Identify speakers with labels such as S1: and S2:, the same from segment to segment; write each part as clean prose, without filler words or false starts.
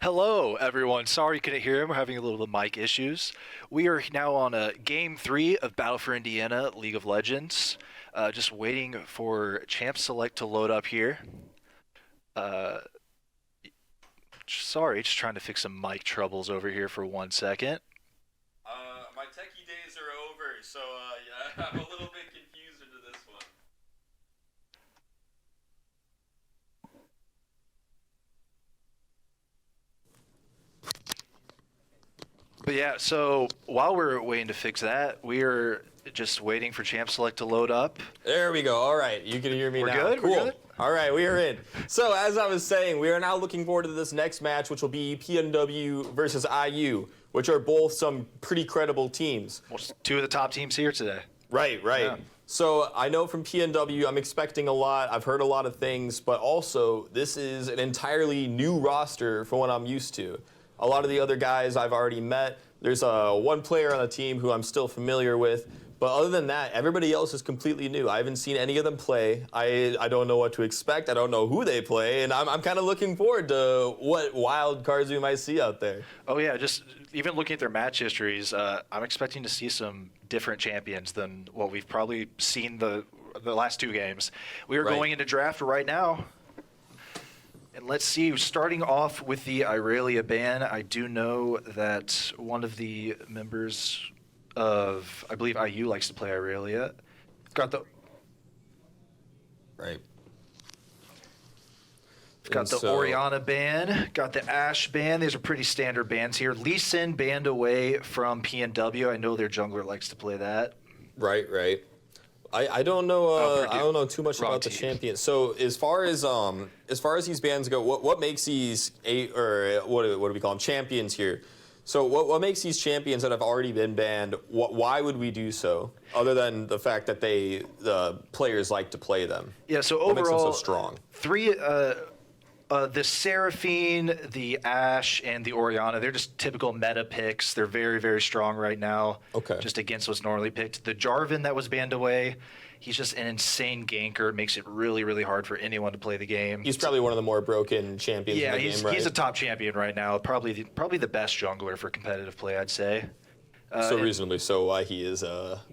S1: Hello, everyone. Sorry you couldn't hear him. We're having a little bit of mic issues. We are now on game 3 of Battle for Indiana League of Legends. Just waiting for Champ Select to load up here. Uh, Sorry, just trying to fix some mic troubles over here for 1 second.
S2: My techie days are over, so yeah, I'm a little bit confused into this one.
S1: But yeah, so while we're waiting to fix that, we're just waiting for Champ Select to load up.
S2: There we go. All right, you can hear me
S1: We're
S2: now.
S1: good?
S2: Cool.
S1: We're good?
S2: All right, we are in. So as I was saying, we are now looking forward to this next match, which will be PNW versus IU, which are both some pretty credible teams.
S1: Well, two of the top teams here today.
S2: Right.
S1: Yeah.
S2: So I know from PNW, I'm expecting a lot. I've heard a lot of things, but also this is an entirely new roster from what I'm used to. A lot of the other guys I've already met. There's one player on the team who I'm still familiar with. But other than that, everybody else is completely new. I haven't seen any of them play. I don't know what to expect. I don't know who they play. And I'm kind of looking forward to what wild cards we might see out there.
S1: Oh yeah, just even looking at their match histories, I'm expecting to see some different champions than what we've probably seen the last two games. We are
S2: Right.
S1: going into draft right now. And let's see, starting off with the Irelia ban, I do know that one of the members of, I believe IU likes to play Irelia. Got the
S2: Right.
S1: Got
S2: And
S1: the
S2: so-
S1: Oriana ban, got the Ashe ban. These are pretty standard bans here. Lee Sin banned away from PNW. I know their jungler likes to play that.
S2: Right. I don't know.
S1: Purdue.
S2: I don't know too much
S1: Wrong
S2: about the
S1: team.
S2: champions. So as far as these bands go, what makes these what do we call them, champions here? So what makes these champions that have already been banned? Why would we do so? Other than the fact that the players like to play them.
S1: Yeah, so
S2: What makes them
S1: overall,
S2: so strong?
S1: three, the Seraphine, the Ashe, and the Oriana, they're just typical meta picks. They're very, very strong right now.
S2: Okay.
S1: Just against what's normally picked. The Jarvan that was banned away, he's just an insane ganker. It makes it really, really hard for anyone to play the game.
S2: He's probably one of the more broken champions
S1: Yeah,
S2: in the game, right?
S1: he's a top champion right now. Probably the best jungler for competitive play, I'd say.
S2: so
S1: and-
S2: reasonably so why he is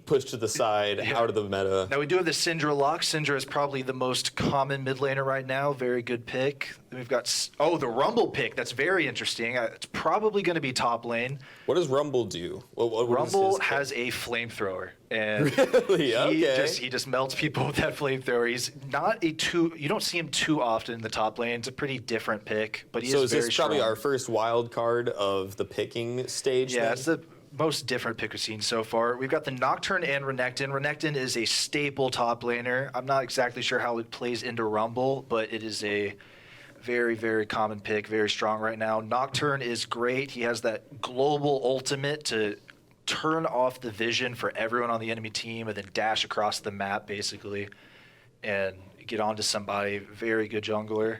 S2: pushed to the side, out of the meta.
S1: Now we do have the Syndra lock. Syndra is probably the most common mid laner right now. Very good pick. Then we've got the Rumble pick. That's very interesting. It's probably going to be top lane.
S2: What does Rumble do? What is
S1: Rumble
S2: his pick?
S1: has a flamethrower, and
S2: Really?
S1: he
S2: Okay.
S1: just melts people with that flamethrower. He's not you don't see him too often in the top lane. It's a pretty different pick, but he
S2: So
S1: is
S2: is
S1: very
S2: this probably
S1: strong.
S2: our first wild card of the picking stage?
S1: Yeah,
S2: then?
S1: it's the most different pick we've seen so far. We've got the Nocturne and Renekton. Renekton is a staple top laner. I'm not exactly sure how it plays into Rumble, but it is a very, very common pick, very strong right now. Nocturne is great. He has that global ultimate to turn off the vision for everyone on the enemy team and then dash across the map, basically, and get onto somebody. Very good jungler.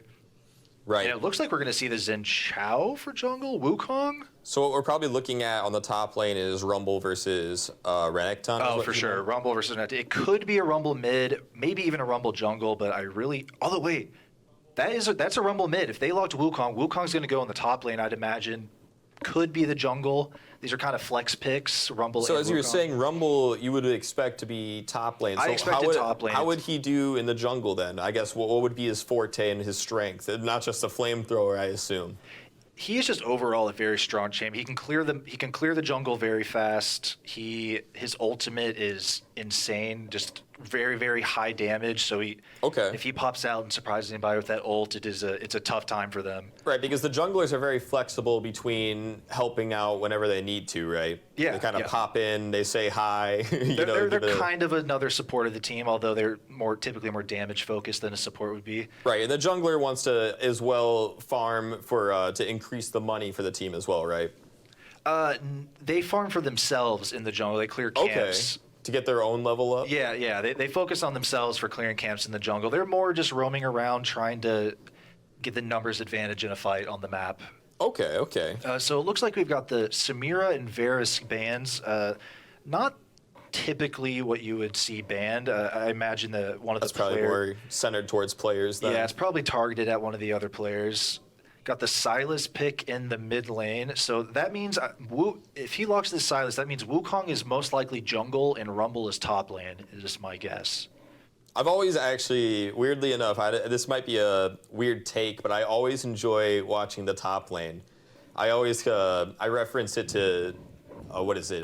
S2: Right.
S1: And it looks like we're going to see the Zen Chao for jungle, Wukong.
S2: So what we're probably looking at on the top lane is Rumble versus Renekton. is
S1: Oh,
S2: what
S1: for
S2: you
S1: sure.
S2: know?
S1: Rumble versus Net. It could be a Rumble mid, maybe even a Rumble jungle, but although wait, that's a Rumble mid. If they locked Wukong, Wukong's going to go in the top lane, I'd imagine. Could be the jungle. These are kind of flex picks, Rumble
S2: So
S1: and
S2: as you were
S1: Wukong.
S2: saying, Rumble you would expect to be top lane. So
S1: I expected top lane.
S2: How would he do in the jungle then? I guess what would be his forte and his strength? Not just a flamethrower, I assume.
S1: He is just overall a very strong champ. He can clear the jungle very fast. His ultimate is insane, just very, very high damage. So
S2: Okay.
S1: if he pops out and surprises anybody with that ult, it's a tough time for them.
S2: Right, because the junglers are very flexible between helping out whenever they need to, right?
S1: Yeah,
S2: They kind of
S1: yeah.
S2: pop in, they say hi.
S1: They're
S2: give it a-
S1: kind of another support of the team, although they're typically more damage focused than a support would be.
S2: Right, and the jungler wants to as well farm for to increase the money for the team as well, right?
S1: They farm for themselves in the jungle. They clear camps.
S2: Okay. To get their own level up?
S1: Yeah. They focus on themselves for clearing camps in the jungle. They're more just roaming around trying to get the numbers advantage in a fight on the map.
S2: Okay.
S1: So it looks like we've got the Samira and Varus bans. Not typically what you would see banned. I imagine that one of
S2: That's
S1: the
S2: probably
S1: players.
S2: more centered towards players then.
S1: Yeah, it's probably targeted at one of the other players. Got the Silas pick in the mid lane. So that means if he locks this Silas, that means Wukong is most likely jungle and Rumble is top lane, is my guess.
S2: I've always actually, weirdly enough, this might be a weird take, but I always enjoy watching the top lane. I always, I reference it to, what is it?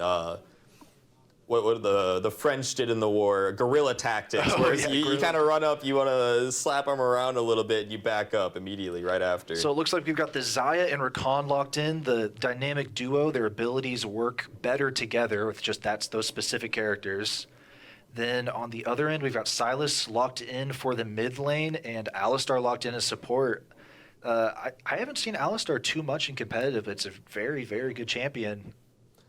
S2: What the French did in the war, guerrilla tactics, where you kind of run up, you want to slap them around a little bit, and you back up immediately right after.
S1: So it looks like we've got the Xayah and Rakan locked in, the dynamic duo. Their abilities work better together with just those specific characters. Then on the other end, we've got Silas locked in for the mid lane and Alistar locked in as support. I haven't seen Alistar too much in competitive, but it's a very, very good champion.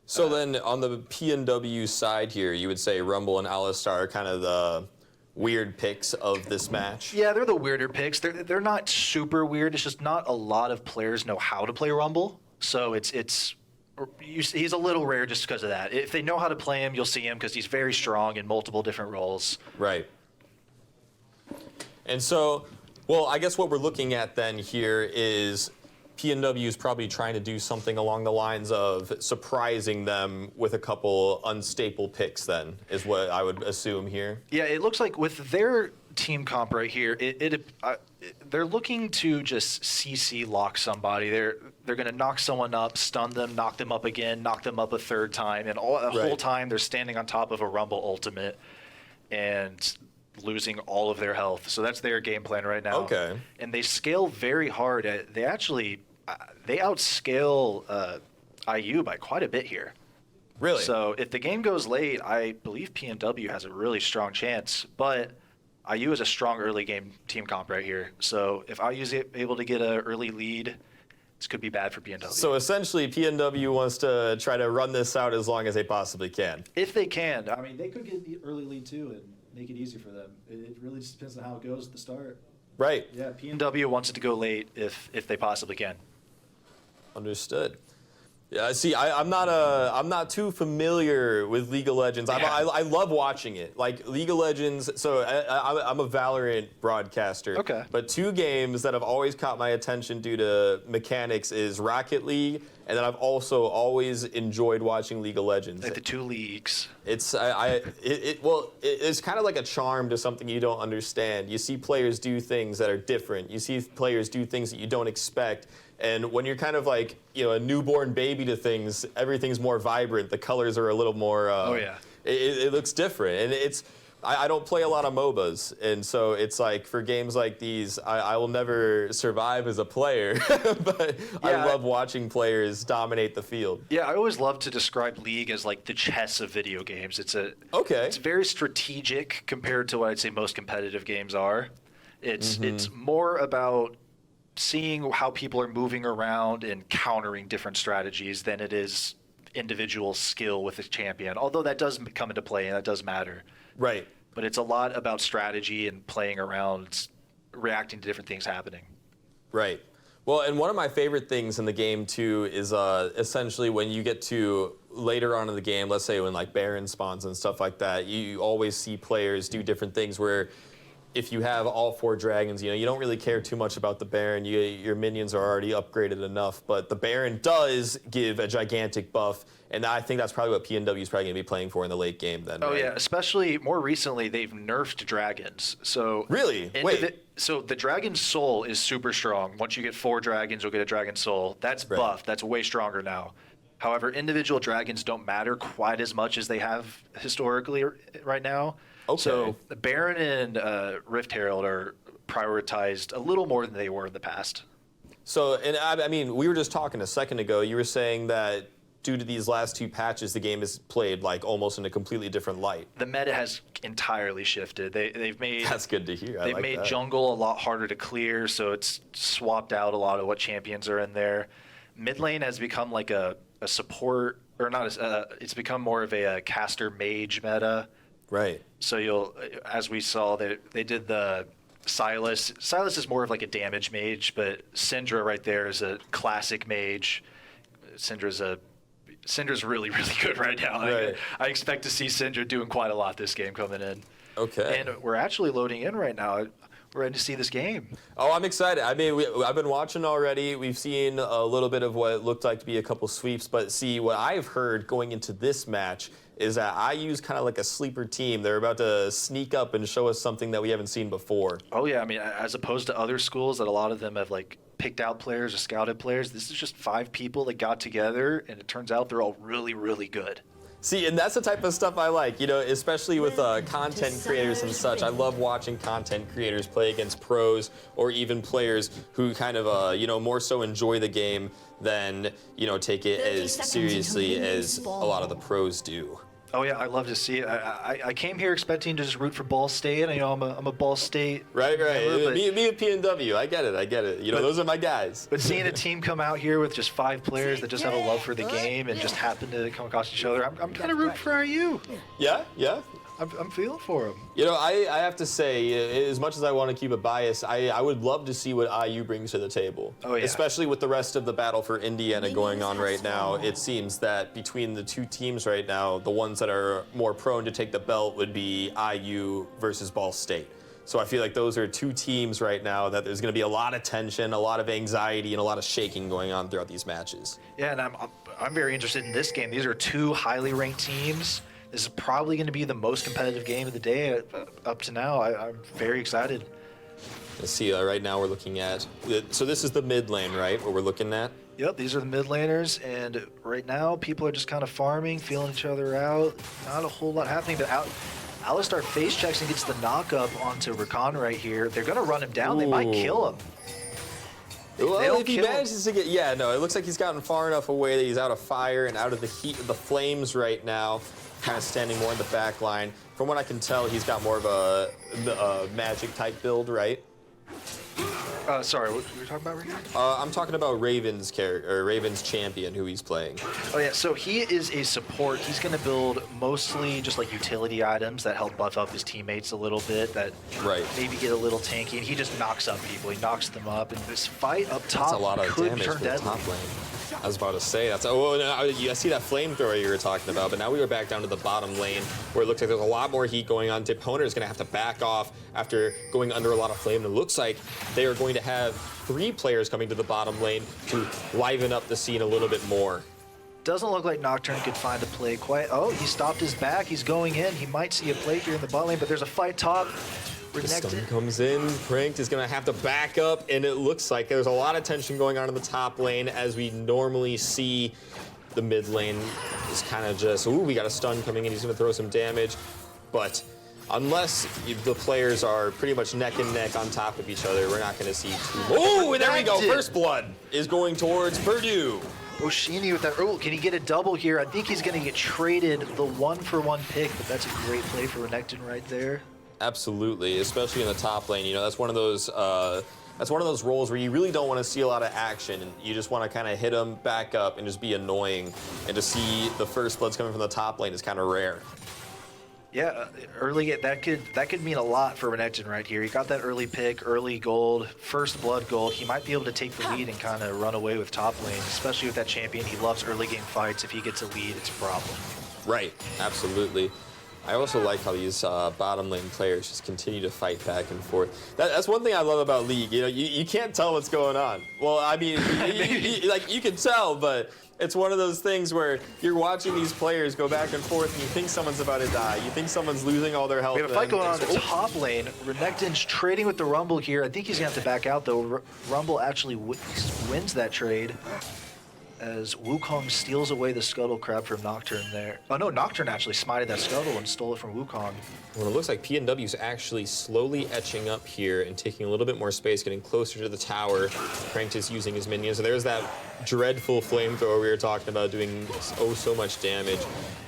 S2: So then on the PNW side here, you would say Rumble and Alistar are kind of the weird picks of this match?
S1: Yeah, they're the weirder picks. They're not super weird. It's just not a lot of players know how to play Rumble. So he's a little rare just because of that. If they know how to play him, you'll see him because he's very strong in multiple different roles.
S2: Right. And so, well, I guess what we're looking at then here is PNW is probably trying to do something along the lines of surprising them with a couple unstable picks then, is what I would assume here.
S1: Yeah, it looks like with their team comp right here, they're looking to just CC lock somebody. They're going to knock someone up, stun them, knock them up again, knock them up a third time, and whole time they're standing on top of a Rumble ultimate and losing all of their health. So that's their game plan right now.
S2: Okay.
S1: And they scale very hard. They outscale IU by quite a bit here.
S2: Really?
S1: So if the game goes late, I believe PNW has a really strong chance. But IU is a strong early game team comp right here. So if IU's able to get an early lead, this could be bad for PNW.
S2: So essentially, PNW wants to try to run this out as long as they possibly can.
S1: If they can. I mean, they could get the early lead too and make it easy for them. It really just depends on how it goes at the start.
S2: Right.
S1: Yeah, PNW wants it to go late if they possibly can.
S2: Understood. Yeah, see, I'm not too familiar with League of Legends.
S1: Yeah.
S2: I love watching it. Like League of Legends. So I'm a Valorant broadcaster.
S1: Okay.
S2: But two games that have always caught my attention due to mechanics is Rocket League, and then I've also always enjoyed watching League of Legends.
S1: Like the two leagues.
S2: It's it's kind of like a charm to something you don't understand. You see players do things that are different. You see players do things that you don't expect. And when you're kind of like, a newborn baby to things, everything's more vibrant. The colors are a little more. It looks different, and I don't play a lot of MOBAs, and so it's like for games like these, I will never survive as a player, but I love watching players dominate the field.
S1: Yeah, I always love to describe League as like the chess of video games. It's very strategic compared to what I'd say most competitive games are. It's more about seeing how people are moving around and countering different strategies than it is individual skill with a champion. Although that does come into play and that does matter.
S2: Right.
S1: But it's a lot about strategy and playing around, reacting to different things happening.
S2: Right. Well, and one of my favorite things in the game too is essentially when you get to later on in the game, let's say when like Baron spawns and stuff like that, you always see players do different things where if you have all 4 dragons, you don't really care too much about the Baron. Your minions are already upgraded enough, but the Baron does give a gigantic buff, and I think that's probably what PNW is probably going to be playing for in the late game then.
S1: Oh,
S2: right?
S1: yeah, especially more recently, they've nerfed dragons. So
S2: really? Wait.
S1: So the Dragon Soul is super strong. Once you get 4 dragons, you'll get a Dragon Soul. That's buffed. That's way stronger now. However, individual dragons don't matter quite as much as they have historically right now.
S2: Okay.
S1: So the Baron and Rift Herald are prioritized a little more than they were in the past.
S2: So, and I mean, we were just talking a second ago. You were saying that due to these last 2 patches, the game is played like almost in a completely different light.
S1: The meta has entirely shifted. They've made
S2: That's good to hear.
S1: They've made jungle a lot harder to clear, so it's swapped out a lot of what champions are in there. Mid lane has become like a support, or not. It's become more of a caster mage meta.
S2: Right.
S1: So as we saw, they did the Silas. Silas is more of like a damage mage, but Syndra right there is a classic mage. Syndra's really, really good right now.
S2: Right.
S1: I expect to see Syndra doing quite a lot this game coming in.
S2: Okay.
S1: And we're actually loading in right now. ready to see this game.
S2: Oh, I'm excited. I mean, I've been watching already. We've seen a little bit of what looked like to be a couple sweeps, but see, what I've heard going into this match is that IU's kind of like a sleeper team. They're about to sneak up and show us something that we haven't seen before.
S1: Oh, yeah. I mean, as opposed to other schools that a lot of them have, like, picked out players or scouted players, this is just 5 people that got together, and it turns out they're all really, really good.
S2: See, and that's the type of stuff I like, you know, especially with content creators and such. I love watching content creators play against pros or even players who kind of, you know, more so enjoy the game than, you know, take it as seriously as a lot of the pros do.
S1: Oh, yeah, I love to see it. I came here expecting to just root for Ball State. I know I'm a Ball State
S2: Right.
S1: member, but,
S2: Me and PNW, I get it. You know, those are my guys.
S1: but seeing a team come out here with just 5 players that just have a love for the game and just happen to come across each other, I'm kind of rooting for IU.
S2: Yeah.
S1: I'm feeling for them.
S2: You know, I have to say, as much as I want to keep it biased, I would love to see what IU brings to the table.
S1: Oh, yeah.
S2: Especially with the rest of the battle for Indiana going on right now. It seems that between the 2 teams right now, the ones that are more prone to take the belt would be IU versus Ball State. So I feel like those are 2 teams right now that there's going to be a lot of tension, a lot of anxiety, and a lot of shaking going on throughout these matches.
S1: Yeah, and I'm very interested in this game. These are 2 highly ranked teams. This is probably going to be the most competitive game of the day up to now. I'm very excited.
S2: Let's see, right now we're looking at, so this is the mid lane, right, what we're looking at?
S1: Yep, these are the mid laners, and right now people are just kind of farming, feeling each other out. Not a whole lot happening, but Alistar face checks and gets the knock up onto Rakan right here. They're going to run him down. They might kill him.
S2: Well, if he manages to get, yeah, no, it looks like he's gotten far enough away that he's out of fire and out of the heat of the flames right now, kind of standing more in the back line. From what I can tell, he's got more of a magic type build, right?
S1: Sorry, what were you talking about right here?
S2: I'm talking about Raven's character, or Raven's champion, who he's playing.
S1: Oh yeah, so he is a support. He's going to build mostly just like utility items that help buff up his teammates a little bit, that maybe get a little tanky, and he just knocks up people. He knocks them up, and this fight up top
S2: That's a lot of
S1: could
S2: damage
S1: turn
S2: for the
S1: deadly.
S2: top lane. I was about to say, I see that flamethrower you were talking about, but now we were back down to the bottom lane where it looks like there's a lot more heat going on. The opponent is going to have to back off after going under a lot of flame. And it looks like they are going to have 3 players coming to the bottom lane to liven up the scene a little bit more.
S1: Doesn't look like Nocturne could find a play quite. Oh, he stopped his back. He's going in. He might see a play here in the bot lane, but there's a fight top.
S2: The stun comes in, Pranked is going to have to back up, and it looks like there's a lot of tension going on in the top lane as we normally see. The mid lane is kind of just, ooh, we got a stun coming in, he's going to throw some damage, but unless the players are pretty much neck and neck on top of each other, we're not going to see too much. Oh, and there we go, first blood is going towards Purdue.
S1: Oshini with that. Oh, can he get a double here? I think he's going to get traded the 1-for-1 pick, but that's a great play for Renekton right there.
S2: Absolutely, especially in the top lane. You know, that's one of those roles where you really don't want to see a lot of action, and you just want to kind of hit them back up and just be annoying. And to see the first bloods coming from the top lane is kind of rare.
S1: Yeah, early that could mean a lot for Renekton right here. He got that early pick, early gold, first blood gold. He might be able to take the lead and kind of run away with top lane, especially with that champion. He loves early game fights. If he gets a lead, it's a problem.
S2: Right, absolutely. I also like how these bottom lane players just continue to fight back and forth. That's one thing I love about League. You know, you can't tell what's going on. Well, I mean, you can tell, but it's one of those things where you're watching these players go back and forth, and you think someone's about to die. You think someone's losing all their health.
S1: We have a fight going on in the top lane. Renekton's trading with the Rumble here. I think he's going to have to back out, though. Rumble actually wins that trade, as Wukong steals away the Scuttle Crab from Nocturne there. Oh no, Nocturne actually smited that Scuttle and stole it from Wukong.
S2: Well, it looks like PNW's actually slowly etching up here and taking a little bit more space, getting closer to the tower. Pranked is using his minions. So there's that dreadful flamethrower we were talking about doing so much damage.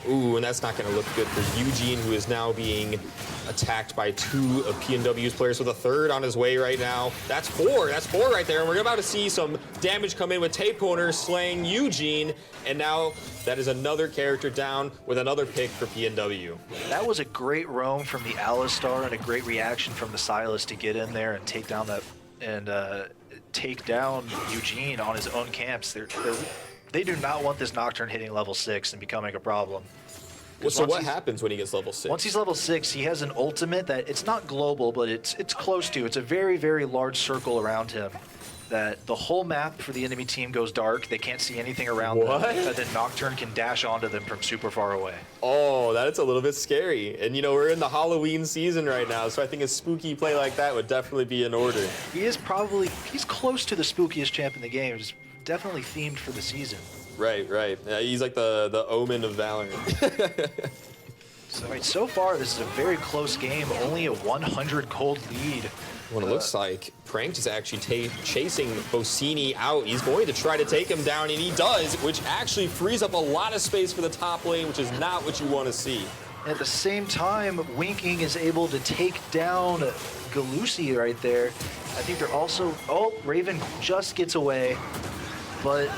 S2: Ooh, and that's not going to look good for Eugene, who is now being attacked by 2 of PNW's players with a third on his way right now. That's 4. That's 4 right there. And we're about to see some damage come in with Tape Owner slaying Eugene. And now that is another character down with another pick for PNW.
S1: That was a great roam from the Alistar and a great reaction from the Silas to get in there and take down take down Eugene on his own camps. They do not want this Nocturne hitting level 6 and becoming a problem.
S2: Well, so what happens when he gets level 6?
S1: Once he's level 6, he has an ultimate that it's not global, but it's close to. It's a very, very large circle around him that the whole map for the enemy team goes dark. They can't see anything around them. And then Nocturne can dash onto them from super far away.
S2: Oh, that's a little bit scary. And, you know, we're in the Halloween season right now, so I think a spooky play like that would definitely be in order.
S1: He's close to the spookiest champ in the game. It's definitely themed for the season.
S2: Right. He's like the Omen of Valor.
S1: So far, this is a very close game. Only a 100 gold lead.
S2: What it looks like, Pranked is actually chasing Bocini out. He's going to try to take him down, and he does, which actually frees up a lot of space for the top lane, which is not what you want to see.
S1: At the same time, Winking is able to take down Galusi right there. I think they're also... Oh, Raven just gets away. But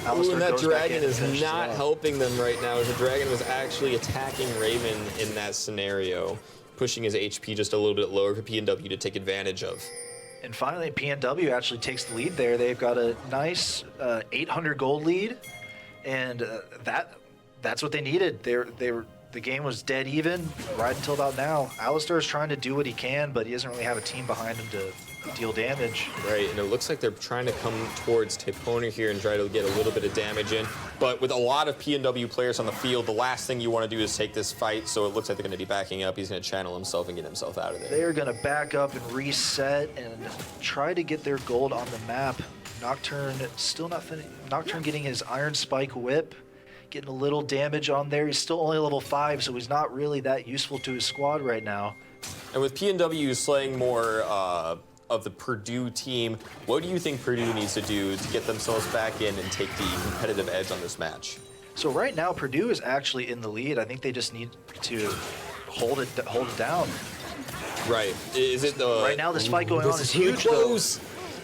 S2: and that dragon is not helping them right now, as the dragon was actually attacking Raven in that scenario, pushing his HP just a little bit lower for PNW to take advantage of.
S1: And finally, PNW actually takes the lead there. They've got a nice 800 gold lead, and that's what they needed. The game was dead even right until about now. Alistar is trying to do what he can, but he doesn't really have a team behind him to deal damage.
S2: Right, and it looks like they're trying to come towards Tipona here and try to get a little bit of damage in. But with a lot of PNW players on the field, the last thing you want to do is take this fight, so it looks like they're going to be backing up. He's going to channel himself and get himself out of there.
S1: They are going to back up and reset and try to get their gold on the map. Nocturne still not finished. Nocturne getting his Iron Spike whip, getting a little damage on there. He's still only level 5, so he's not really that useful to his squad right now.
S2: And with PNW slaying more of the Purdue team, what do you think Purdue needs to do to get themselves back in and take the competitive edge on this match?
S1: So right now, Purdue is actually in the lead. I think they just need to hold it down.
S2: Right. Is it the...
S1: Right now, this fight going on is huge,
S2: close.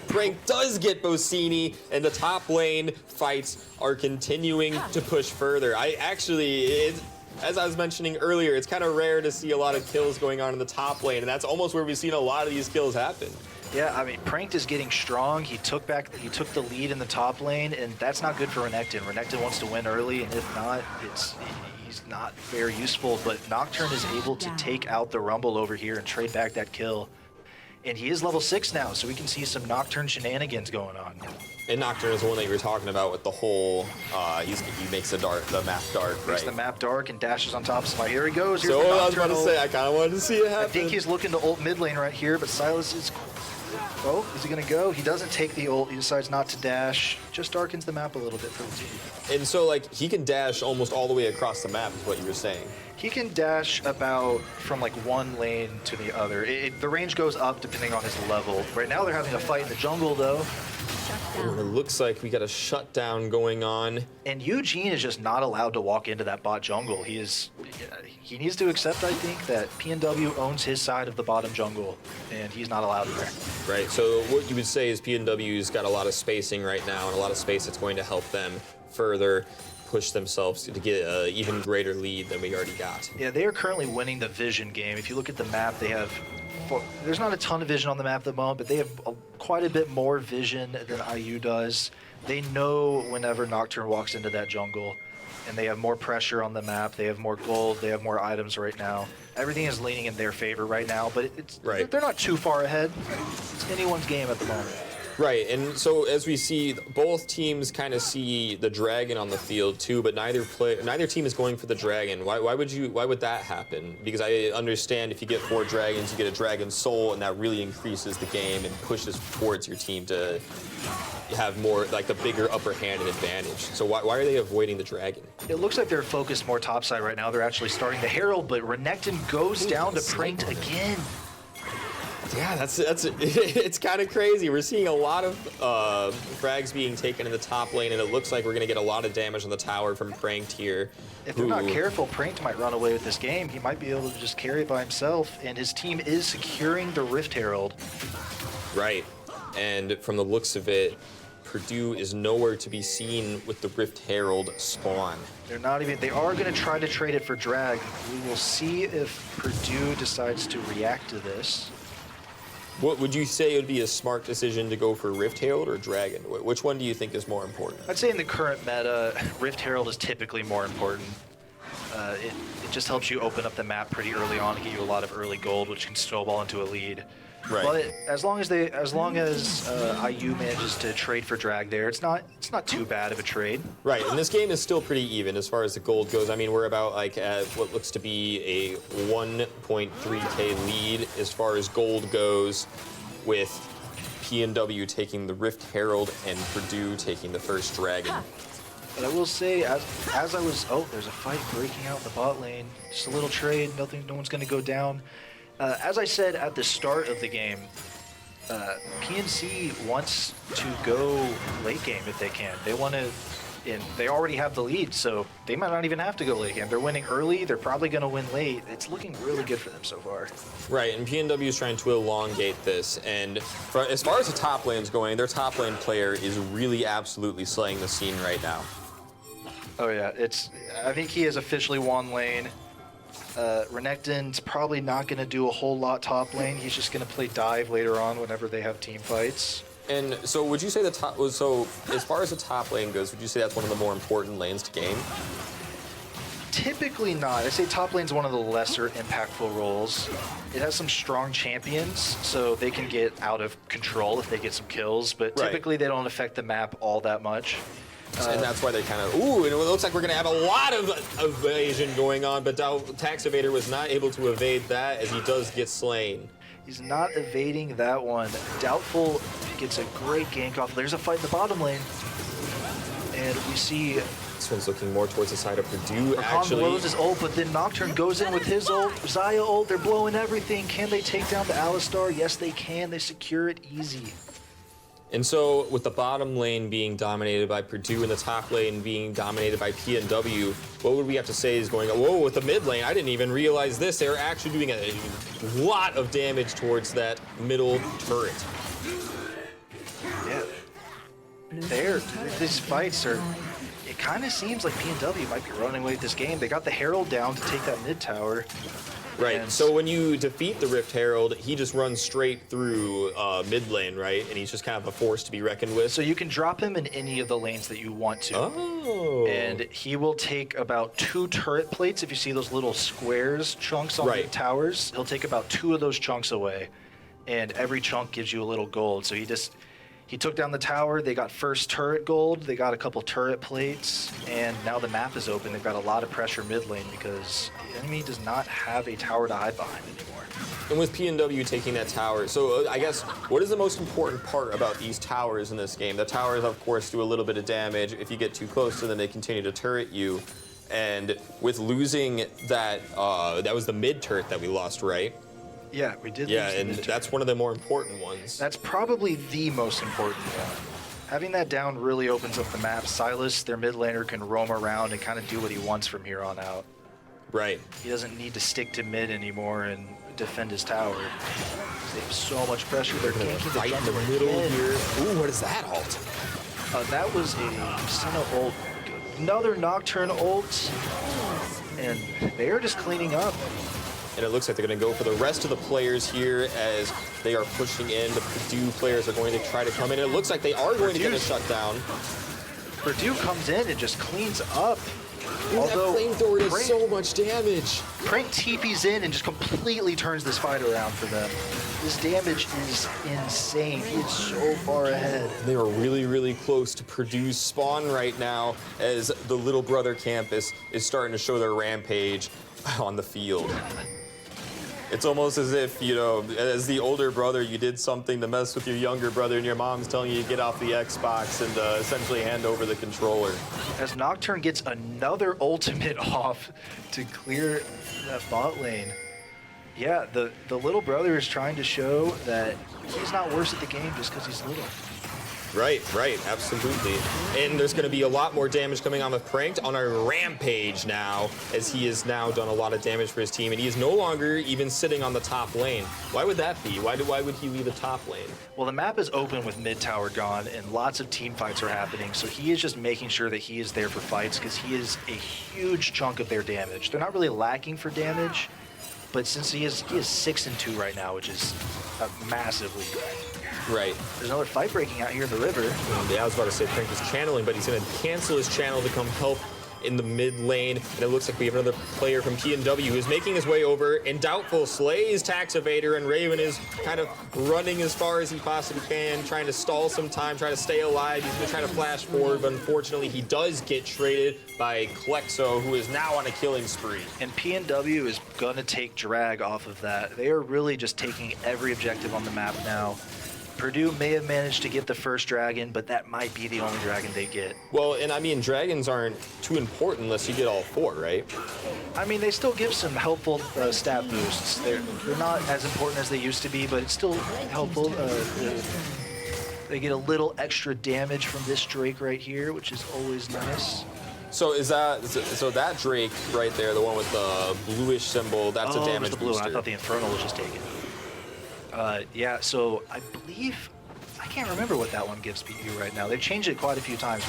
S2: Prank does get Bocini, and the top lane fights are continuing to push further. As I was mentioning earlier, it's kind of rare to see a lot of kills going on in the top lane, and that's almost where we've seen a lot of these kills happen.
S1: Yeah, I mean, Pranked is getting strong. He took the lead in the top lane, and that's not good for Renekton. Renekton wants to win early, and if not, he's not very useful. But Nocturne is able to take out the Rumble over here and trade back that kill. And he is level 6 now, so we can see some Nocturne shenanigans going on.
S2: And Nocturne is the one that you were talking about with the whole, he makes the map dark, right?
S1: Makes the map dark and dashes on top of somebody. Here he goes.
S2: So I was about to say, I kind of wanted to see it happen.
S1: I think he's looking to ult mid lane right here, but Silas is... Oh, is he going to go? He doesn't take the ult. He decides not to dash. Just darkens the map a little bit for the team.
S2: And so, like, he can dash almost all the way across the map is what you were saying.
S1: He can dash about from, like, one lane to the other. The range goes up depending on his level. Right now they're having a fight in the jungle, though.
S2: Oh, it looks like we got a shutdown going on.
S1: And Eugene is just not allowed to walk into that bot jungle. He needs to accept, I think, that PNW owns his side of the bottom jungle, and he's not allowed there.
S2: Right, so what you would say is PNW's got a lot of spacing right now, and a lot of space that's going to help them further push themselves to get an even greater lead than we already got.
S1: Yeah, they are currently winning the vision game. If you look at the map, they have... There's not a ton of vision on the map at the moment, but they have quite a bit more vision than IU does. They know whenever Nocturne walks into that jungle, and they have more pressure on the map. They have more gold. They have more items right now. Everything is leaning in their favor right now, but they're not too far ahead. It's anyone's game at the moment.
S2: Right, and so as we see, both teams kind of see the dragon on the field too, but neither team is going for the dragon. Why would that happen? Because I understand if you get 4 dragons, you get a dragon soul, and that really increases the game and pushes towards your team to have more, like, a bigger upper hand and advantage. So why are they avoiding the dragon?
S1: It looks like they're focused more topside right now. They're actually starting the Herald, but Renekton goes down to Pranked again.
S2: Yeah, it's kind of crazy. We're seeing a lot of frags being taken in the top lane, and it looks like we're going to get a lot of damage on the tower from Pranked here.
S1: If they're not careful, Pranked might run away with this game. He might be able to just carry it by himself, and his team is securing the Rift Herald.
S2: Right, and from the looks of it, Purdue is nowhere to be seen with the Rift Herald spawn.
S1: They are going to try to trade it for drag. We will see if Purdue decides to react to this.
S2: What would you say would be a smart decision to go for Rift Herald or Dragon? Which one do you think is more important?
S1: I'd say in the current meta, Rift Herald is typically more important. it just helps you open up the map pretty early on and get you a lot of early gold, which can snowball into a lead.
S2: Right.
S1: But as long as IU manages to trade for drag there, it's not too bad of a trade.
S2: Right, and this game is still pretty even as far as the gold goes. I mean, we're about like at what looks to be a 1.3k lead as far as gold goes, with PNW taking the Rift Herald and Purdue taking the first dragon.
S1: But I will say, as I was, there's a fight breaking out in the bot lane. Just a little trade, no one's going to go down. As I said at the start of the game, PNC wants to go late game if they can. They want to, and they already have the lead, so they might not even have to go late game. They're winning early. They're probably going to win late. It's looking really good for them so far.
S2: Right, and PNW is trying to elongate this, and as far as the top lane's going, their top lane player is really absolutely slaying the scene right now.
S1: Oh yeah, I think he has officially won lane. Renekton's probably not going to do a whole lot top lane. He's just going to play dive later on whenever they have team fights.
S2: And so would you say as far as the top lane goes, would you say that's one of the more important lanes to game?
S1: Typically not. I say top lane's one of the lesser impactful roles. It has some strong champions, so they can get out of control if they get some kills, but typically they don't affect the map all that much.
S2: And that's why they kind of, and it looks like we're going to have a lot of evasion going on, but Tax Evader was not able to evade that as he does get slain.
S1: He's not evading that one. Doubtful gets a great gank off. There's a fight in the bottom lane. And we see...
S2: This one's looking more towards the side of Purdue,
S1: actually. blows his ult, but then Nocturne goes in with his ult. Xayah ult, they're blowing everything. Can they take down the Alistar? Yes, they can. They secure it easy.
S2: And so, with the bottom lane being dominated by Purdue and the top lane being dominated by PNW, what would we have to say is going on? Whoa, with the mid lane, I didn't even realize this. They're actually doing a lot of damage towards that middle turret.
S1: Yeah. These fights are... It kind of seems like PNW might be running away with this game. They got the Herald down to take that mid tower.
S2: Right, so when you defeat the Rift Herald, he just runs straight through mid lane, right? And he's just kind of a force to be reckoned with.
S1: So you can drop him in any of the lanes that you want to.
S2: Oh.
S1: And he will take about 2 turret plates. If you see those little squares, chunks on the towers, he'll take about 2 of those chunks away. And every chunk gives you a little gold. So he took down the tower, they got first turret gold, they got a couple turret plates, and now the map is open. They've got a lot of pressure mid lane because the enemy does not have a tower to hide behind anymore.
S2: And with PNW taking that tower, so I guess what is the most important part about these towers in this game? The towers, of course, do a little bit of damage. If you get too close to them, they continue to turret you. And with losing that, that was the mid turret that we lost, right?
S1: Yeah, we did.
S2: Yeah, and that's one of the more important ones.
S1: That's probably the most important one. Having that down really opens up the map. Silas, their mid laner, can roam around and kind of do what he wants from here on out.
S2: Right.
S1: He doesn't need to stick to mid anymore and defend his tower. They have so much pressure. They're ganking
S2: right in the middle here. Ooh, what is that ult?
S1: That was a Senna ult. Another Nocturne ult. And they are just cleaning up.
S2: And it looks like they're going to go for the rest of the players here as they are pushing in. The Purdue players are going to try to come in. And it looks like they are going to get a shutdown.
S1: Purdue comes in and just cleans up.
S2: Although that flamethrower does so much damage.
S1: Prank TP's in and just completely turns this fight around for them. This damage is insane. He is so far ahead.
S2: They are really, really close to Purdue's spawn right now as the little brother campus is starting to show their rampage on the field. It's almost as if, you know, as the older brother, you did something to mess with your younger brother and your mom's telling you to get off the Xbox and essentially hand over the controller.
S1: As Nocturne gets another ultimate off to clear that bot lane. Yeah, the little brother is trying to show that he's not worse at the game just because he's little.
S2: Right, absolutely. And there's going to be a lot more damage coming on with Pranked on a rampage now, as he has now done a lot of damage for his team, and he is no longer even sitting on the top lane. Why would that be? Why would he leave the top lane?
S1: Well, the map is open with mid tower gone, and lots of team fights are happening, so he is just making sure that he is there for fights, because he is a huge chunk of their damage. They're not really lacking for damage, but since he is 6-2 right now, which is a massive lead.
S2: Right.
S1: There's another fight breaking out here in the river.
S2: Yeah, I was about to say Frank is channeling, but he's going to cancel his channel to come help in the mid lane. And it looks like we have another player from PNW who is making his way over, and Doubtful slays Tax Evader, and Raven is kind of running as far as he possibly can, trying to stall some time, trying to stay alive. He's going to try to flash forward, but unfortunately he does get traded by Klexo, who is now on a killing spree.
S1: And PNW is going to take drag off of that. They are really just taking every objective on the map now. Purdue may have managed to get the first dragon, but that might be the only dragon they get.
S2: Well, and I mean, dragons aren't too important unless you get all 4, right?
S1: I mean, they still give some helpful stat boosts. They're not as important as they used to be, but it's still helpful. They get a little extra damage from this Drake right here, which is always nice.
S2: So that Drake right there, the one with the bluish symbol, that's a damage
S1: the blue one.
S2: booster.
S1: I thought the Infernal was just taken. Yeah, so I believe, I can't remember what that one gives you right now. They've changed it quite a few times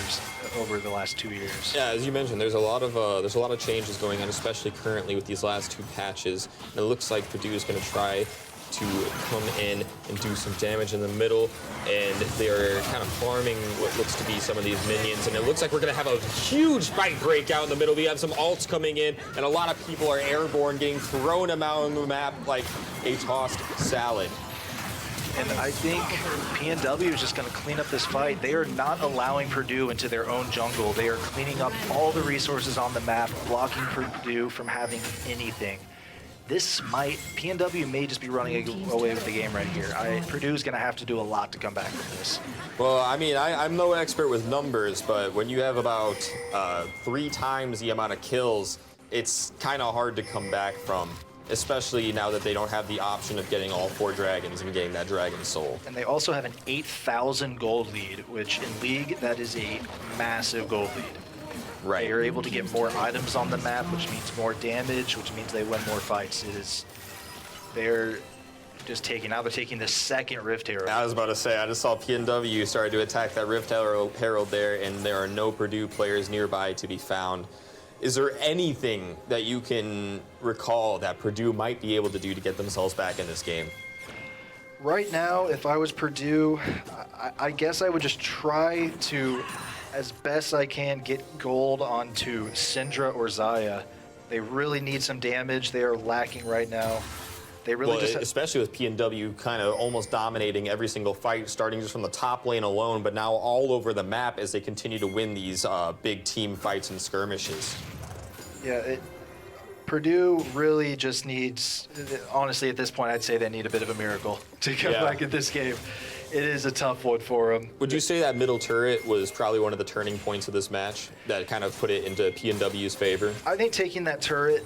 S1: over the last 2 years.
S2: Yeah, as you mentioned, there's a lot of changes going on, especially currently with these last 2 patches. And it looks like Purdue is going to try to come in and do some damage in the middle, and they're kind of farming what looks to be some of these minions, and it looks like we're going to have a huge fight break out in the middle. We have some ults coming in, and a lot of people are airborne, getting thrown about on the map like a tossed salad.
S1: And I think PNW is just going to clean up this fight. They are not allowing Purdue into their own jungle. They are cleaning up all the resources on the map, blocking Purdue from having anything. PNW may just be running away with the game right here. Purdue's going to have to do a lot to come back from this.
S2: Well, I mean, I'm no expert with numbers, but when you have about 3 times the amount of kills, it's kind of hard to come back from, especially now that they don't have the option of getting all 4 dragons and getting that dragon soul.
S1: And they also have an 8,000 gold lead, which in League, that is a massive gold lead.
S2: Right.
S1: They are able to get more items on the map, which means more damage, which means they win more fights. They're taking the second Rift Herald.
S2: I was about to say, I just saw PNW started to attack that Rift Herald there, and there are no Purdue players nearby to be found. Is there anything that you can recall that Purdue might be able to do to get themselves back in this game?
S1: Right now, if I was Purdue, I guess I would just try to, as best I can, get gold onto Syndra or Xayah. They really need some damage. They are lacking right now. They really
S2: especially with PNW kind of almost dominating every single fight, starting just from the top lane alone, but now all over the map as they continue to win these big team fights and skirmishes.
S1: Yeah, Purdue really just needs, honestly, at this point, I'd say they need a bit of a miracle to come back at this game. It is a tough one for them.
S2: Would you say that middle turret was probably one of the turning points of this match that kind of put it into PNW's favor?
S1: I think taking that turret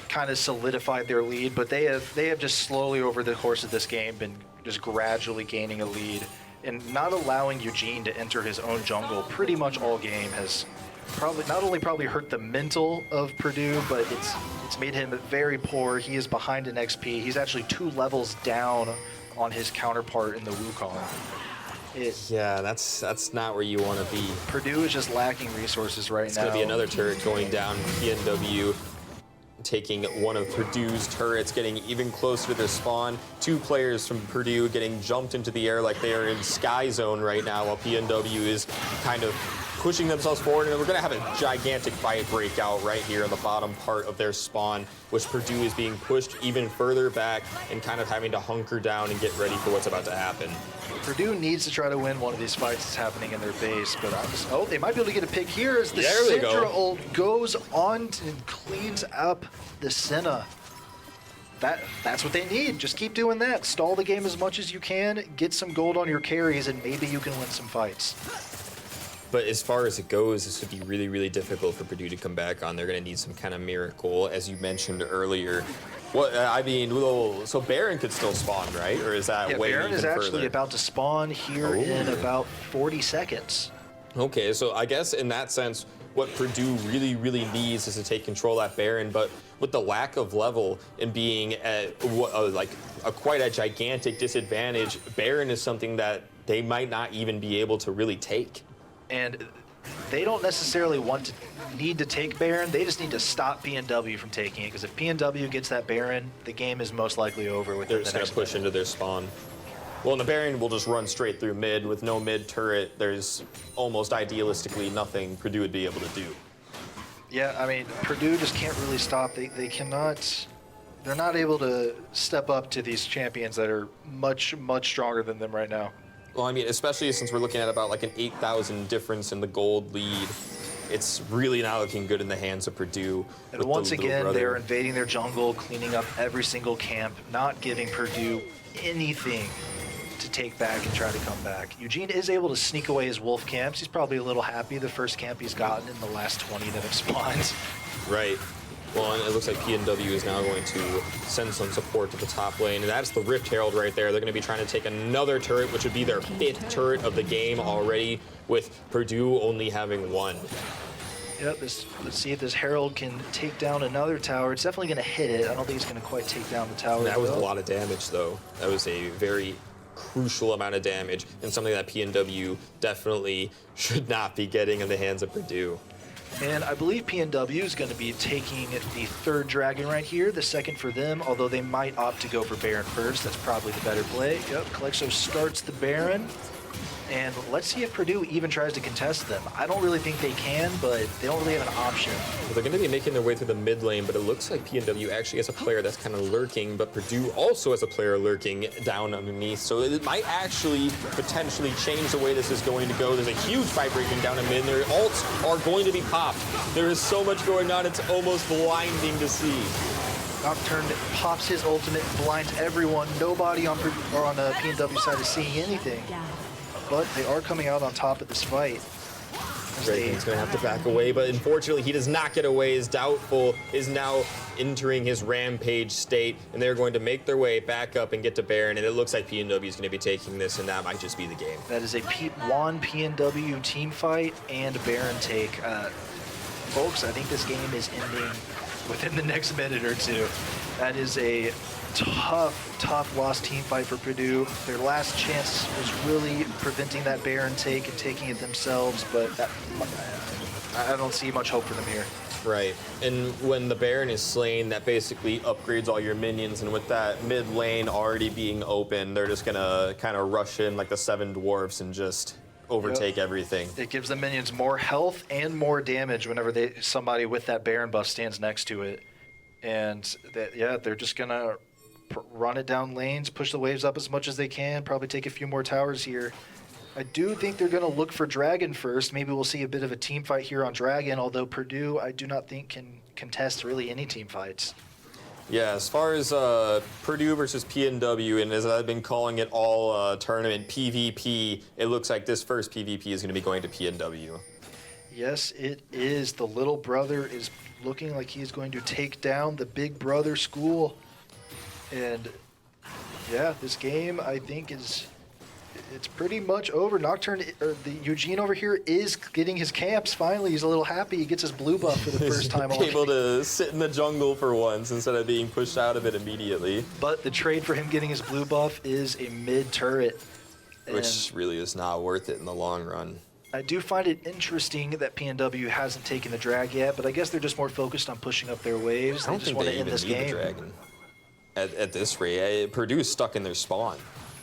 S1: kind of solidified their lead, but they have just slowly over the course of this game been just gradually gaining a lead, and not allowing Eugene to enter his own jungle pretty much all game has probably hurt the mental of Purdue, but it's made him very poor. He is behind in XP. He's actually 2 levels down on his counterpart in the Wukong.
S2: Yeah, that's not where you want to be.
S1: Purdue is just lacking resources right now.
S2: It's going to be another turret going down. PNW taking one of Purdue's turrets, getting even closer to their spawn. 2 players from Purdue getting jumped into the air like they are in Sky Zone right now, while PNW is kind of pushing themselves forward, and we're going to have a gigantic fight break out right here in the bottom part of their spawn, which Purdue is being pushed even further back and kind of having to hunker down and get ready for what's about to happen.
S1: Purdue needs to try to win one of these fights that's happening in their base, but they might be able to get a pick here as the Syndra ult goes on and cleans up the Senna. That's what they need. Just keep doing that. Stall the game as much as you can, get some gold on your carries, and maybe you can win some fights.
S2: But as far as it goes, this would be really, really difficult for Purdue to come back on. They're going to need some kind of miracle, as you mentioned earlier. So Baron could still spawn, right? Or is that way
S1: Baron is
S2: further?
S1: actually about to spawn here in about 40 seconds.
S2: Okay, so I guess in that sense, what Purdue really, really needs is to take control at Baron, but with the lack of level and being at quite a gigantic disadvantage, Baron is something that they might not even be able to really take.
S1: And they don't necessarily need to take Baron. They just need to stop PNW from taking it, because if PNW gets that Baron, the game is most likely over within the next
S2: They're just going to push into their spawn. Well, and the Baron will just run straight through mid. With no mid turret, there's almost idealistically nothing Purdue would be able to do.
S1: Yeah, I mean, Purdue just can't really stop. They cannot. They're not able to step up to these champions that are much, much stronger than them right now.
S2: Well, I mean, especially since we're looking at about like an 8,000 difference in the gold lead. It's really not looking good in the hands of Purdue.
S1: And once again, they're invading their jungle, cleaning up every single camp, not giving Purdue anything to take back and try to come back. Eugene is able to sneak away his wolf camps. He's probably a little happy, the first camp he's gotten in the last 20 that have spawned.
S2: Right. Well, and it looks like PNW is now going to send some support to the top lane, and that's the Rift Herald right there. They're going to be trying to take another turret, which would be their 5th turret of the game already, with Purdue only having 1.
S1: Yep, let's see if this Herald can take down another tower. It's definitely going to hit it. I don't think it's going to quite take down the tower.
S2: That was a lot of damage, though. That was a very crucial amount of damage, and something that PNW definitely should not be getting in the hands of Purdue.
S1: And I believe PNW is going to be taking the 3rd dragon right here, the 2nd for them, although they might opt to go for Baron first. That's probably the better play. Yep, Calexo starts the Baron. And let's see if Purdue even tries to contest them. I don't really think they can, but they don't really have an option.
S2: Well, they're going to be making their way through the mid lane, but it looks like PNW actually has a player that's kind of lurking, but Purdue also has a player lurking down underneath. So it might actually potentially change the way this is going to go. There's a huge fight breaking down in mid, and their ults are going to be popped. There is so much going on, it's almost blinding to see.
S1: Nocturne pops his ultimate, blinds everyone. Nobody on the PNW side is seeing anything. But they are coming out on top of this fight.
S2: Draken's going to have to back away, but unfortunately he does not get away. As Doubtful is now entering his rampage state, and they're going to make their way back up and get to Baron, and it looks like PNW is going to be taking this, and that might just be the game.
S1: That is a P1 PNW team fight and Baron take. Folks, I think this game is ending within the next minute or two. That is a tough lost team fight for Purdue. Their last chance was really preventing that Baron take and taking it themselves, but I don't see much hope for them here.
S2: Right, and when the Baron is slain, that basically upgrades all your minions, and with that mid lane already being open, they're just gonna kind of rush in like the 7 dwarfs and just overtake everything.
S1: It gives the minions more health and more damage whenever somebody with that Baron buff stands next to it. And they're just gonna run it down lanes, push the waves up as much as they can, probably take a few more towers here. I do think they're going to look for Dragon first. Maybe we'll see a bit of a team fight here on Dragon, although Purdue, I do not think can contest really any team fights.
S2: Yeah, as far as Purdue versus PNW, and as I've been calling it all tournament PvP, it looks like this first PvP is going to be going to PNW.
S1: Yes, it is. The little brother is looking like he's going to take down the big brother school. And yeah, this game I think it's pretty much over. Nocturne, or the Eugene over here, is getting his camps finally. He's a little happy. He gets his blue buff for the first time.
S2: Able to sit in the jungle for once instead of being pushed out of it immediately.
S1: But the trade for him getting his blue buff is a mid turret,
S2: which really is not worth it in the long run.
S1: I do find it interesting that PNW hasn't taken the drag yet, but I guess they're just more focused on pushing up their waves.
S2: I don't think they even need the dragon. At this rate, Purdue's stuck in their spawn.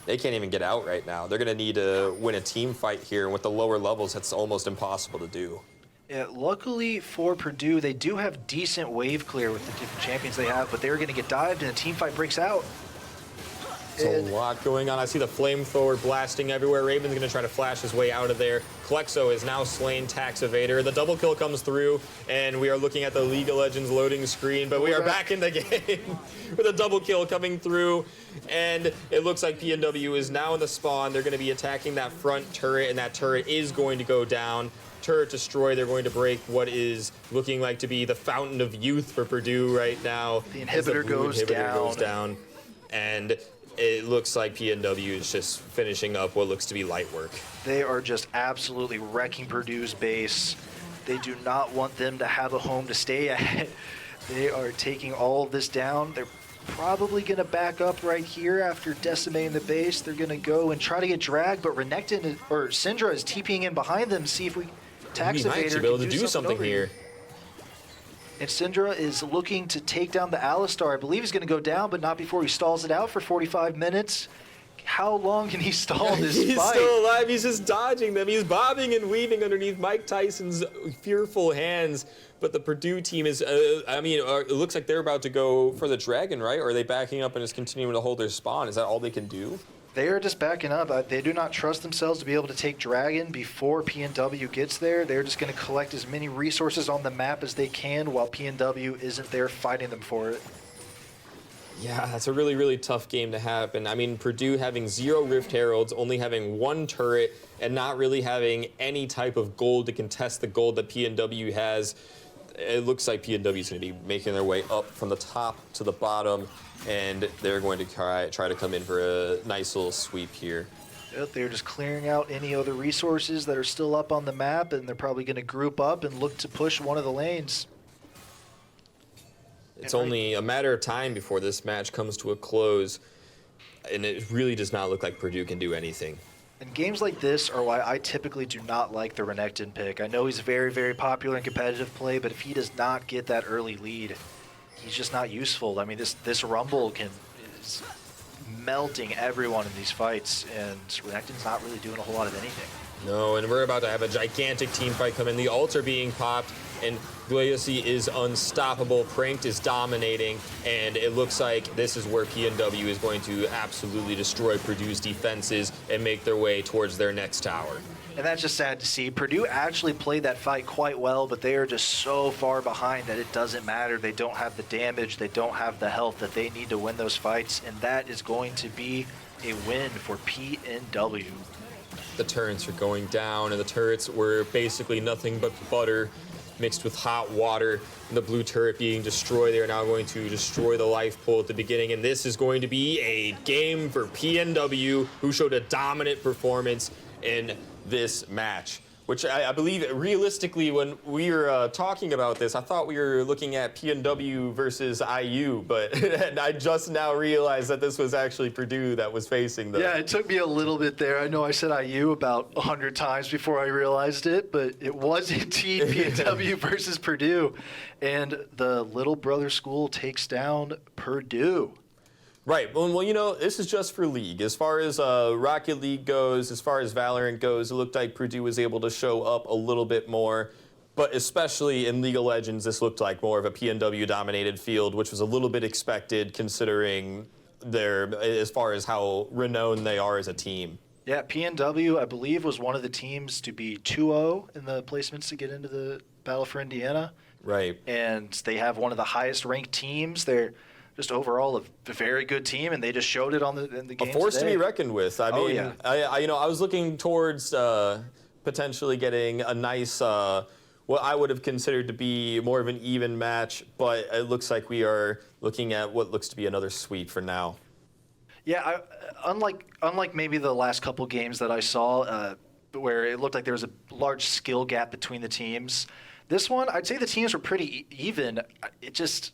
S2: They can't even get out right now. They're going to need to win a team fight here, and with the lower levels, that's almost impossible to do.
S1: Yeah, luckily for Purdue, they do have decent wave clear with the different champions they have, but they're going to get dived, and a team fight breaks out.
S2: There's a lot going on. I see the flamethrower blasting everywhere. Raven's going to try to flash his way out of there. Calexo is now slain Tax Evader. The double kill comes through, and we are looking at the League of Legends loading screen, but we are back in the game with a double kill coming through, and it looks like PNW is now in the spawn. They're going to be attacking that front turret, and that turret is going to go down. Turret destroyed. They're going to break what is looking like to be the fountain of youth for Purdue right now.
S1: The inhibitor goes
S2: down, and it looks like PNW is just finishing up what looks to be light work.
S1: They are just absolutely wrecking Purdue's base. They do not want them to have a home to stay at. They are taking all of this down. They're probably going to back up right here after decimating the base. They're going to go and try to get dragged, but Syndra is TPing in behind them to see if Tax Evader
S2: might be able to do something here.
S1: And Syndra is looking to take down the Alistar. I believe he's going to go down, but not before he stalls it out for 45 minutes. How long can he stall this
S2: He's
S1: fight?
S2: still alive. He's just dodging them. He's bobbing and weaving underneath Mike Tyson's fearful hands. But the Purdue team is, it looks like they're about to go for the Dragon, right? Or are they backing up and just continuing to hold their spawn? Is that all they can do?
S1: They are just backing up. They do not trust themselves to be able to take Dragon before PNW gets there. They're just going to collect as many resources on the map as they can while PNW isn't there fighting them for it.
S2: Yeah, that's a really, really tough game to happen. I mean, Purdue having 0 Rift Heralds, only having 1 turret, and not really having any type of gold to contest the gold that PNW has. It looks like PNW is going to be making their way up from the top to the bottom, and they're going to try to come in for a nice little sweep here.
S1: Yep, they're just clearing out any other resources that are still up on the map, and they're probably going to group up and look to push one of the lanes.
S2: It's only a matter of time before this match comes to a close, and it really does not look like Purdue can do anything.
S1: And games like this are why I typically do not like the Renekton pick. I know he's very, very popular in competitive play, but if he does not get that early lead, he's just not useful. I mean, this Rumble is melting everyone in these fights, and Renekton's not really doing a whole lot of anything.
S2: No, and we're about to have a gigantic team fight come in. The ults are being popped, and Glacier is unstoppable. Pranked is dominating, and it looks like this is where PNW is going to absolutely destroy Purdue's defenses and make their way towards their next tower.
S1: And that's just sad to see. Purdue actually played that fight quite well, but they are just so far behind that it doesn't matter. They don't have the damage, they don't have the health that they need to win those fights, and that is going to be a win for PNW.
S2: The turrets are going down, and the turrets were basically nothing but butter mixed with hot water. And the blue turret being destroyed, they are now going to destroy the life pool at the beginning, and this is going to be a game for PNW, who showed a dominant performance in this match. Which I believe, realistically, when we were talking about this, I thought we were looking at PNW versus IU, but I just now realized that this was actually Purdue that was facing them.
S1: Yeah, it took me a little bit there. I know I said IU about 100 times before I realized it, but it was indeed PNW versus Purdue. And the little brother school takes down Purdue.
S2: Right. Well, you know, this is just for League. As far as Rocket League goes, as far as Valorant goes, it looked like Purdue was able to show up a little bit more. But especially in League of Legends, this looked like more of a PNW-dominated field, which was a little bit expected considering as far as how renowned they are as a team.
S1: Yeah, PNW, I believe, was one of the teams to be 2-0 in the placements to get into the Battle for Indiana.
S2: Right.
S1: And they have one of the highest-ranked teams. They're just overall a very good team, and they just showed it in the game.
S2: A force
S1: today.
S2: to be reckoned with. I mean,
S1: yeah.
S2: I was looking towards potentially getting a nice, what I would have considered to be more of an even match, but it looks like we are looking at what looks to be another sweep for now.
S1: Yeah, unlike maybe the last couple games that I saw, where it looked like there was a large skill gap between the teams, this one, I'd say the teams were pretty even. It just...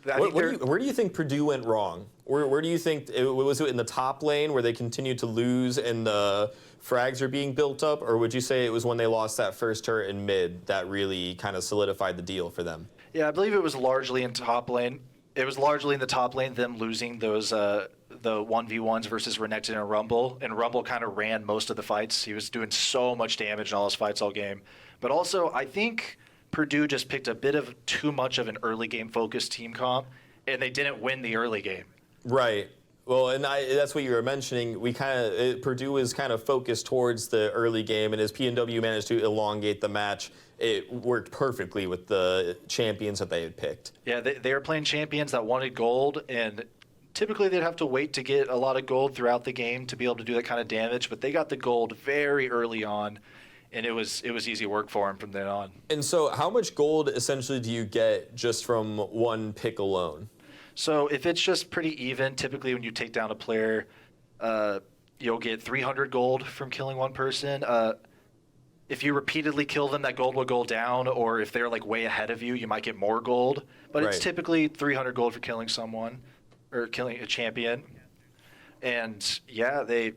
S2: Where do you think Purdue went wrong? Where do you think was it in the top lane where they continued to lose and the frags are being built up, or would you say it was when they lost that first turret in mid that really kind of solidified the deal for them?
S1: Yeah, I believe it was largely in top lane. It was largely in the top lane, them losing those the 1v1s versus Renekton and Rumble kind of ran most of the fights. He was doing so much damage in all his fights all game. But also, I think Purdue just picked a bit of too much of an early game focused team comp, and they didn't win the early game.
S2: Right. Well, and that's what you were mentioning. Purdue was kind of focused towards the early game, and as PNW managed to elongate the match, it worked perfectly with the champions that they had picked.
S1: Yeah, they were playing champions that wanted gold, and typically they'd have to wait to get a lot of gold throughout the game to be able to do that kind of damage, but they got the gold very early on. And it was easy work for him from then on.
S2: And so how much gold essentially do you get just from one pick alone?
S1: So if it's just pretty even, typically when you take down a player, you'll get 300 gold from killing one person. If you repeatedly kill them, that gold will go down, or if they're like way ahead of you, you might get more gold. But It's typically 300 gold for killing someone, or killing a champion. And yeah,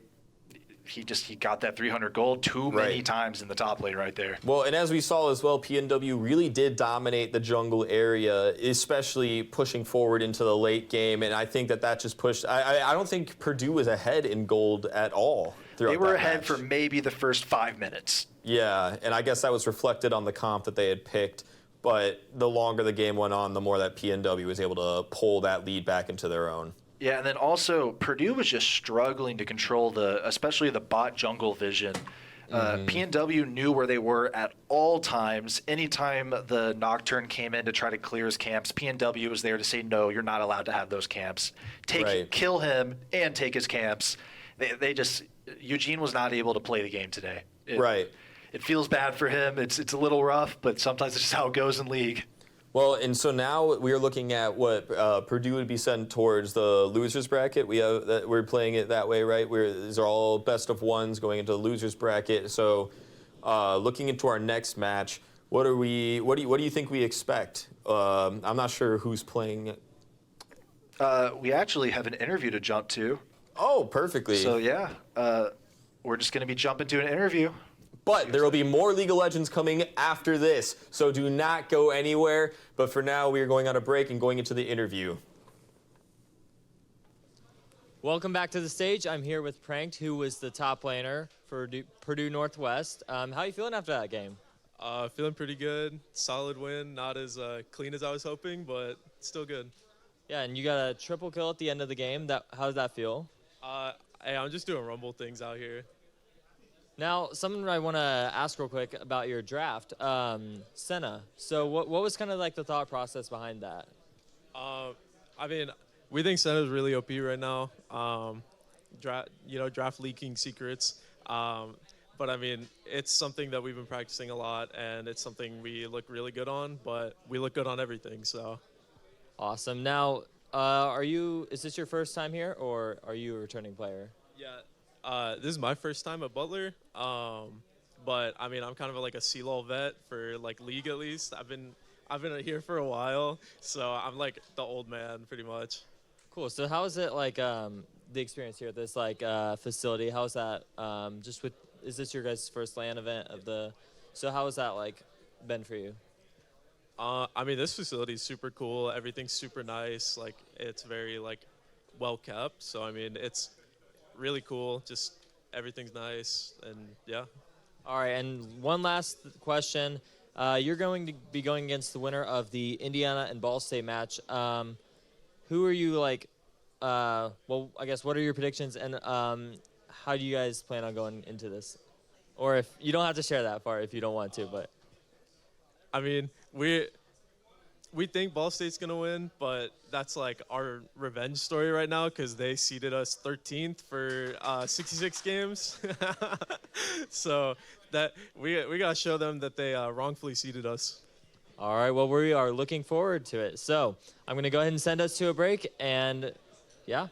S1: he got that 300 gold too many
S2: Right.
S1: times in the top lane right there.
S2: Well, and as we saw as well, PNW really did dominate the jungle area, especially pushing forward into the late game. And I think that just pushed. I don't think Purdue was ahead in gold at all throughout
S1: They were
S2: that
S1: ahead
S2: match.
S1: for maybe the first 5 minutes.
S2: Yeah, and I guess that was reflected on the comp that they had picked. But the longer the game went on, the more that PNW was able to pull that lead back into their own.
S1: Yeah, and then also Purdue was just struggling to control especially the bot jungle vision. PNW knew where they were at all times. Anytime the Nocturne came in to try to clear his camps, PNW was there to say, no, you're not allowed to have those camps.
S2: Right.
S1: Kill him and take his camps. Eugene was not able to play the game today.
S2: Right.
S1: It feels bad for him. It's a little rough, but sometimes it's just how it goes in League.
S2: Well, and so now we are looking at what Purdue would be sent towards the losers bracket. We're playing it that way, right? These are all best of ones going into the losers bracket. So, looking into our next match, what do you think we expect? I'm not sure who's playing.
S1: We actually have an interview to jump to.
S2: Oh, perfectly.
S1: So yeah, we're just going to be jumping to an interview.
S2: But there will be more League of Legends coming after this, so do not go anywhere. But for now, we are going on a break and going into the interview.
S3: Welcome back to the stage. I'm here with Pranked, who was the top laner for Purdue Northwest. How are you feeling after that game?
S4: Feeling pretty good. Solid win. Not as clean as I was hoping, but still good.
S3: Yeah, and you got a triple kill at the end of the game. How does that feel?
S4: Hey, I'm just doing Rumble things out here.
S3: Now, something I want to ask real quick about your draft, Senna. So what was kind of like the thought process behind that?
S4: I mean, we think Senna's really OP right now. Draft leaking secrets. But I mean, it's something that we've been practicing a lot, and it's something we look really good on. But we look good on everything, so.
S3: Awesome. Now, is this your first time here, or are you a returning player?
S4: Yeah. This is my first time at Butler. But I mean, I'm kind of like a CLOL vet for like League at least. I've been here for a while, so I'm like the old man pretty much.
S3: Cool. So how is it like the experience here at this facility? How's that? Is this your guys' first LAN event So how has that like been for you?
S4: I mean, this facility is super cool. Everything's super nice. Like, it's very like well kept. So I mean, it's really cool. Just everything's nice, and yeah.
S3: All right, and one last question. You're going to be going against the winner of the Indiana and Ball State match. Who are you like? Well, I guess what are your predictions, and how do you guys plan on going into this? Or if you don't have to share that part if you don't want to, but.
S4: I mean, we think Ball State's gonna win, but that's like our revenge story right now because they seeded us 13th for 66 games. So that we gotta show them that they wrongfully seeded us.
S3: All right, well, we are looking forward to it. So I'm going to go ahead and send us to a break, and yeah.